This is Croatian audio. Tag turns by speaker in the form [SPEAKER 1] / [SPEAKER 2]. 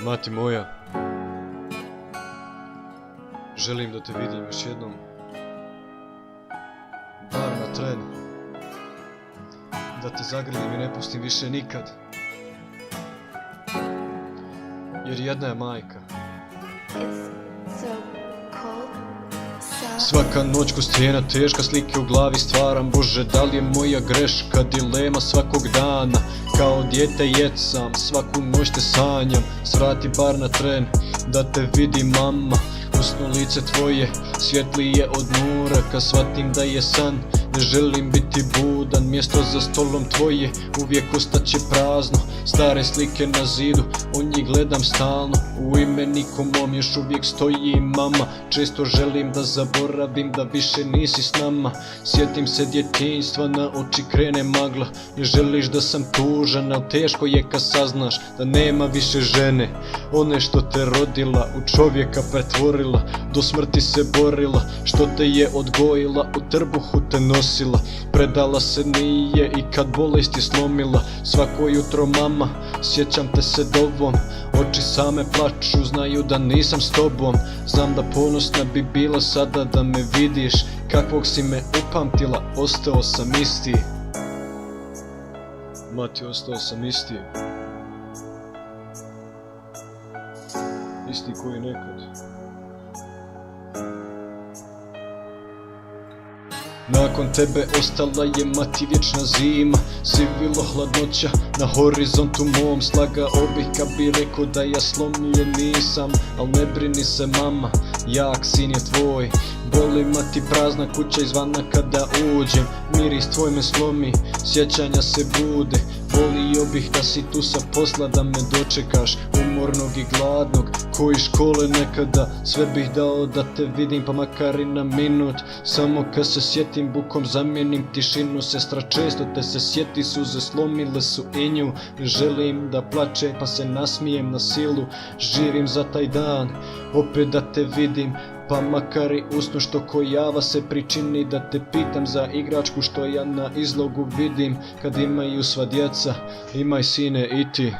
[SPEAKER 1] Mati moja, želim da te vidim još jednom, bar na tren, da te zagrlim i ne pustim više nikad, jer jedna je majka. Svaka noć ko stijena teška, slike u glavi stvaram, Bože da li je moja greška, dilema svakog dana. Kao dijete jecam, svaku noć te sanjam, svrati bar na tren, da te vidim mama. Usno lice tvoje, svjetlije od nura, kad shvatim da je san, ne želim biti budan. Mjesto za stolom tvoje uvijek ostaće prazno, stare slike na zidu, o njih gledam stalno. U imeniku mom još uvijek stoji mama, često želim da zaboravim da više nisi s nama. Sjetim se djetinjstva, na oči krene magla, ne želiš da sam tužan, al teško je kad saznaš da nema više žene, one što te rodila, u čovjeka pretvorila, do smrti se borila, što te je odgojila, u trbuhu te nosila, predala se nije i kad bolest je slomila. Svako jutro mama, sjećam te se dovom, oči same plaču, znaju da nisam s tobom. Znam da ponosna bi bila sada da me vidiš, kakvog si me upamtila, ostao sam isti. Mati, ostao sam isti, isti koji nekad. Nakon tebe ostala je mati vječna zima, sivilo hladnoća na horizontu mom. Slagao bih kad bi rekao da ja slomljen nisam, al ne brini se mama, jak sin je tvoj. Boli mati prazna kuća izvana kada uđem, miris tvoj me slomi, sjećanja se bude. Volio bih da si tu sa posla, da me dočekaš, umornog i gladnog, ko iz škole nekada. Sve bih dao da te vidim, pa makar i na minut, samo kad se sjetim bukom zamijenim tišinu. Sestra često te se sjeti, suze slomile su i nju. Ne želim da plače pa se nasmijem na silu, živim za taj dan, opet da te vidim, pa makar i usnu što ko java se pričini. Da te pitam za igračku što ja na izlogu vidim, kad imaju sva djeca, imaj sine i ti.